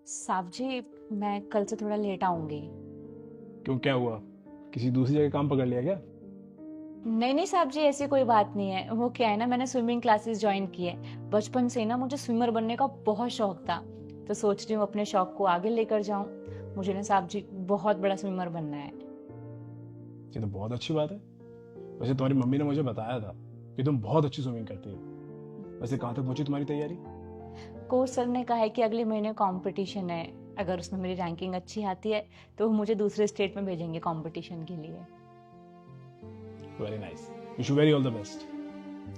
साहब जी, मैं कल से थोड़ा लेट आऊंगी। क्यों, क्या हुआ? किसी दूसरी जगह काम पकड़ लिया क्या? नहीं नहीं साहब जी, ऐसी कोई बात नहीं है। वो क्या है ना, मैंने स्विमिंग क्लासेस ज्वाइन की है। बचपन से ही ना मुझे स्विमर बनने का बहुत शौक था, तो सोच रही हूँ अपने शौक को आगे लेकर जाऊं। मुझे ना साहब जी बहुत बड़ा स्विमर बनना है। ये तो बहुत अच्छी बात है। वैसे तुम्हारी मम्मी ने मुझे बताया था कि तुम बहुत अच्छी स्विमिंग करती हो। वैसे कहाँ तक पहुंची तुम्हारी तैयारी? कोच सर ने कहा है कि अगले महीने कंपटीशन है। अगर उसमें मेरी रैंकिंग अच्छी आती है तो वो मुझे दूसरे स्टेट में भेजेंगे कंपटीशन के लिए। Very nice, wish you very all the best.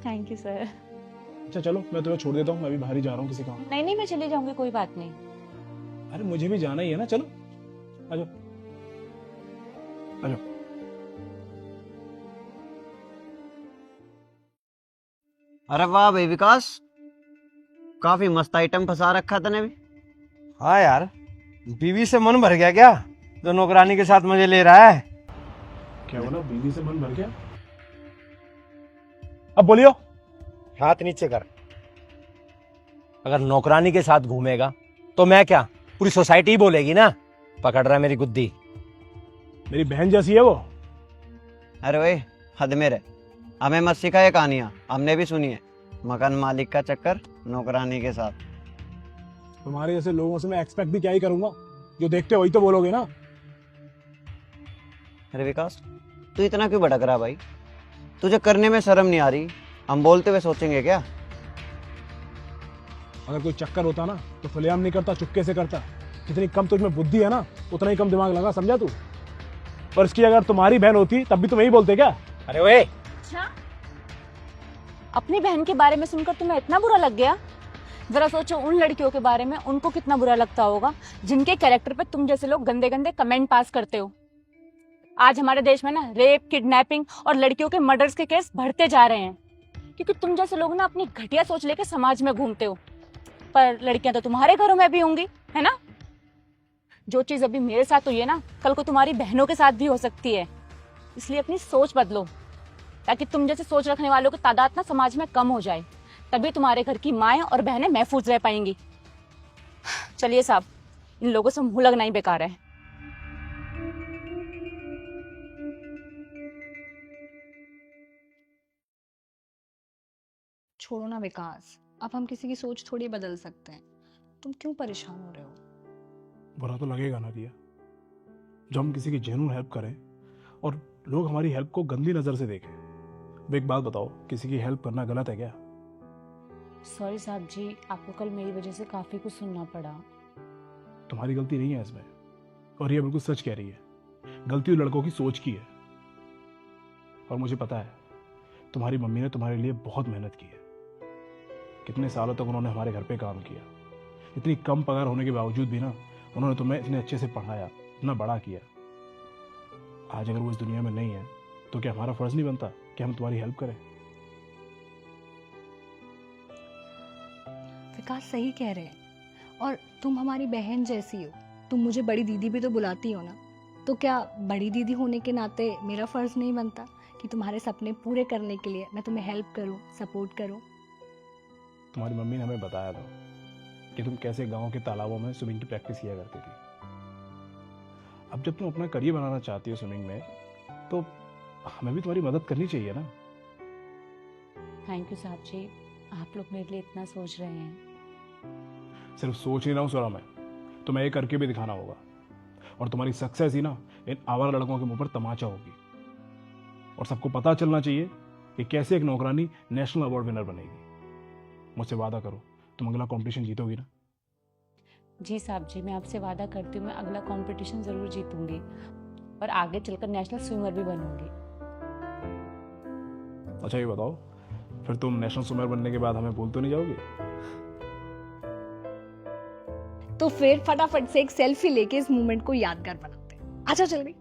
Thank you sir. अच्छा चलो, मैं तुम्हें छोड़ देता हूँ, मैं भी बाहर ही जा रहा हूँ किसी काम। नहीं नहीं, मैं चली जाऊंगी, कोई बात नहीं। अरे मुझे भी जाना ही है ना, चलो आ जाओ आ जाओ। अरे वाह भाई विकास, काफी मस्त आइटम फंसा रखा तने भी। हाँ यार, बीवी से मन भर गया क्या जो नौकरानी के साथ मजे ले रहा है। क्या बोला? बीवी से मन भर गया? अब बोलियो। हाथ नीचे कर। अगर नौकरानी के साथ घूमेगा तो मैं क्या, पूरी सोसाइटी ही बोलेगी ना, पकड़ रहा है मेरी गुद्दी। मेरी बहन जैसी है वो। अरे भाई हद में रह, हमें मत सिखाए कहानियां, हमने भी सुनी है। मकान मालिक का चक्कर नौकरानी के साथ। तुम्हारे जैसे लोगों से मैं एक्सपेक्ट भी क्या ही करूंगा, जो देखते हो वही तो बोलोगे ना। अरे विकास, तू इतना क्यों भटक रहा भाई? तुझे करने में शर्म नहीं आ रही? हम बोलते हुए सोचेंगे क्या? अगर कोई चक्कर होता ना तो खुलेआम नहीं करता, चुपके से करता। जितनी कम तुझमें बुद्धि है ना, उतना ही कम दिमाग लगा, समझा तू? और इसकी अगर तुम्हारी बहन होती तब भी तुम यही बोलते क्या? अरे ओए, अच्छा, अपनी बहन के बारे में सुनकर तुम्हें इतना बुरा लग गया? जरा सोचो उन लड़कियों के बारे में, उनको कितना बुरा लगता होगा जिनके कैरेक्टर पे तुम जैसे लोग गंदे गंदे कमेंट पास करते हो। आज हमारे देश में ना रेप, किडनैपिंग और लड़कियों के मर्डर्स के केस बढ़ते जा रहे हैं, क्योंकि तुम जैसे लोग ना अपनी घटिया सोच लेके समाज में घूमते हो। पर लड़कियां तो तुम्हारे घरों में भी होंगी, है ना? जो चीज अभी मेरे साथ हुई है ना, कल को तुम्हारी बहनों के साथ भी हो सकती है। इसलिए अपनी सोच बदलो, ताकि तुम जैसे सोच रखने वालों की तादाद ना समाज में कम हो जाए। तभी तुम्हारे घर की माएं और बहनें महफूज रह पाएंगी। चलिए साहब, इन लोगों से मुंह लगना ही बेकार है। छोड़ो ना विकास, अब हम किसी की सोच थोड़ी बदल सकते हैं। तुम क्यों परेशान हो रहे हो? बुरा तो लगेगा ना रिया, जब हम किसी की जेन्युइन हेल्प करें और लोग हमारी हेल्प को गंदी नजर से देखें। अब एक बात बताओ, किसी की हेल्प करना गलत है क्या? सॉरी साहब जी, आपको कल मेरी वजह से काफी कुछ सुनना पड़ा। तुम्हारी गलती नहीं है इसमें, और ये बिल्कुल सच कह रही है। गलती लड़कों की सोच की है। और मुझे पता है तुम्हारी मम्मी ने तुम्हारे लिए बहुत मेहनत की है। कितने सालों तक उन्होंने हमारे घर पे काम किया। इतनी कम पगार होने के बावजूद भी ना, उन्होंने तुम्हें इतने अच्छे से पढ़ाया, इतना बड़ा किया। आज अगर वो इस दुनिया में नहीं है तो क्या हमारा फर्ज नहीं बनता कि हम तुम्हारी हेल्प करें? विकास सही कह रहे हैं, और तुम हमारी बहन जैसी हो। तुम मुझे बड़ी दीदी भी तो बुलाती हो ना, तो क्या बड़ी दीदी होने के नाते मेरा फर्ज नहीं बनता कि तुम्हारे सपने पूरे करने के लिए मैं तुम्हें हेल्प करूं, सपोर्ट करूं? तुम्हारी मम्मी ने हमें बताया था कि तुम कैसे गांव के तालाबों में स्विमिंग की प्रैक्टिस किया करती थी। अब जब तुम अपना करियर बनाना चाहती हो स्विमिंग में, तो हमें भी तुम्हारी मदद करनी चाहिए ना। थैंक यू साहब जी, आप लोग मेरे लिए इतना सोच रहे हैं। सिर्फ सोच नहीं रहा हूँ सोरा मैं, तुम्हें ये करके भी दिखाना होगा। और तुम्हारी सक्सेस ही ना इन आवारा लड़कों के मुंह पर तमाचा होगी। और सबको पता चलना चाहिए कि कैसे एक नौकरानी नेशनल अवार्ड विनर बनेगी। मुझसे वादा करो, तुम अगला कंपटीशन जीतोगी ना? जी साहब जी, मैं आपसे वादा करती हूँ मैं अगला कंपटीशन जरूर जीतूंगी और आगे चलकर नेशनल स्विमर भी बनूंगी। अच्छा ये बताओ, फिर तुम नेशनल स्विमर बनने के बाद हमें भूल तो नहीं जाओगी? तो फिर फटाफट से एक सेल्फी लेके इस मोमेंट को यादगार बनाते हैं। अच्छा चल भाई।